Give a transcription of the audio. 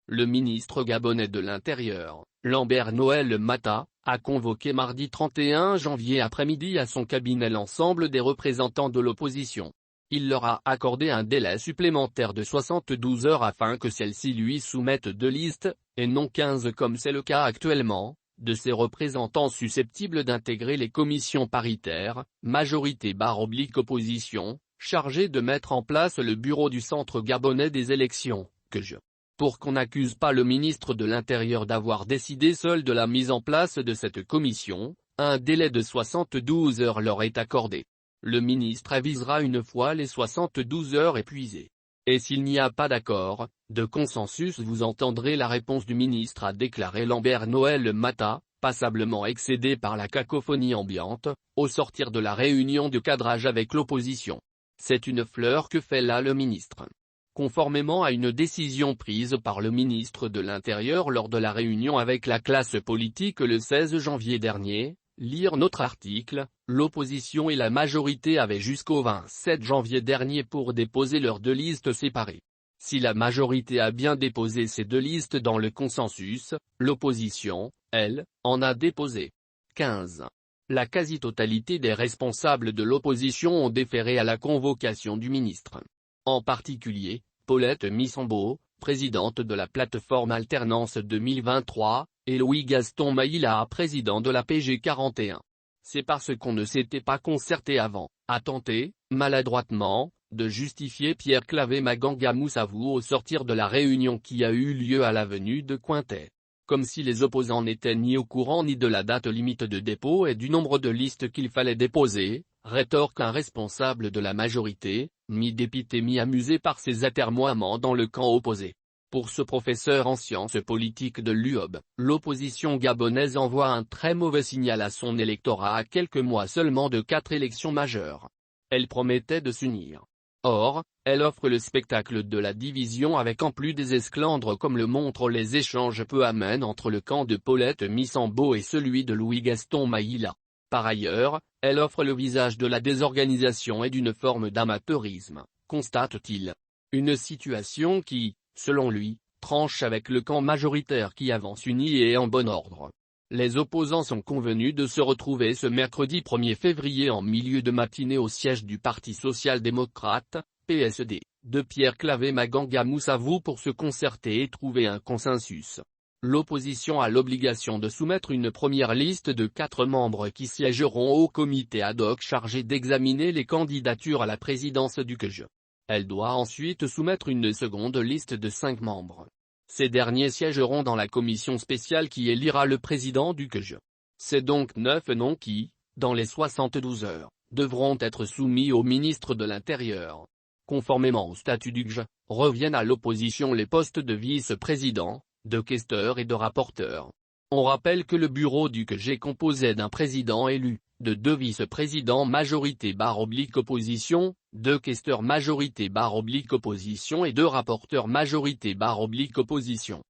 Le ministre gabonais de l'Intérieur, Lambert Noël Mata, a convoqué mardi 31 janvier après-midi à son cabinet l'ensemble des représentants de l'opposition. Il leur a accordé un délai supplémentaire de 72 heures afin que celles-ci lui soumettent 2 listes, et non 15 comme c'est le cas actuellement, de ses représentants susceptibles d'intégrer les commissions paritaires, majorité/opposition, chargées de mettre en place le bureau du Centre gabonais des élections, Pour qu'on n'accuse pas le ministre de l'Intérieur d'avoir décidé seul de la mise en place de cette commission, un délai de 72 heures leur est accordé. Le ministre avisera une fois les 72 heures épuisées. Et s'il n'y a pas d'accord, de consensus, vous entendrez la réponse du ministre, a déclaré Lambert Noël Mata, passablement excédé par la cacophonie ambiante, au sortir de la réunion de cadrage avec l'opposition. C'est une fleur que fait là le ministre. Conformément à une décision prise par le ministre de l'Intérieur lors de la réunion avec la classe politique le 16 janvier dernier, lire notre article, l'opposition et la majorité avaient jusqu'au 27 janvier dernier pour déposer leurs 2 listes séparées. Si la majorité a bien déposé ces 2 listes dans le consensus, l'opposition, elle, en a déposé 15. La quasi-totalité des responsables de l'opposition ont déféré à la convocation du ministre. En particulier, Paulette Missombo, présidente de la plateforme Alternance 2023, et Louis-Gaston Maïla, président de la PG 41. C'est parce qu'on ne s'était pas concerté avant, a tenté, maladroitement, de justifier Pierre Claver Maganga Moussavou au sortir de la réunion qui a eu lieu à l'avenue de Cointet. Comme si les opposants n'étaient ni au courant ni de la date limite de dépôt et du nombre de listes qu'il fallait déposer, rétorque un responsable de la majorité, mi-dépité mi-amusé par ces atermoiements dans le camp opposé. Pour ce professeur en sciences politiques de l'UOB, l'opposition gabonaise envoie un très mauvais signal à son électorat à quelques mois seulement de 4 élections majeures. Elle promettait de s'unir. Or, elle offre le spectacle de la division avec en plus des esclandres comme le montrent les échanges peu amènes entre le camp de Paulette Missombo et celui de Louis-Gaston Maïla. Par ailleurs, elle offre le visage de la désorganisation et d'une forme d'amateurisme, constate-t-il. Une situation qui, selon lui, tranche avec le camp majoritaire qui avance uni et en bon ordre. Les opposants sont convenus de se retrouver ce mercredi 1er février en milieu de matinée au siège du Parti social-démocrate, PSD, de Pierre Claver Maganga Moussavou pour se concerter et trouver un consensus. L'opposition a l'obligation de soumettre une première liste de 4 membres qui siégeront au comité ad hoc chargé d'examiner les candidatures à la présidence du CEJ. Elle doit ensuite soumettre une seconde liste de 5 membres. Ces derniers siégeront dans la commission spéciale qui élira le président du CEJ. C'est donc 9 noms qui, dans les 72 heures, devront être soumis au ministre de l'Intérieur. Conformément au statut du CEJ, reviennent à l'opposition les postes de vice-président, de questeur et de rapporteur. On rappelle que le bureau du CEJ est composé d'un président élu, de 2 vice-présidents majorité/opposition, 2 questeurs majorité/opposition et 2 rapporteurs majorité/opposition.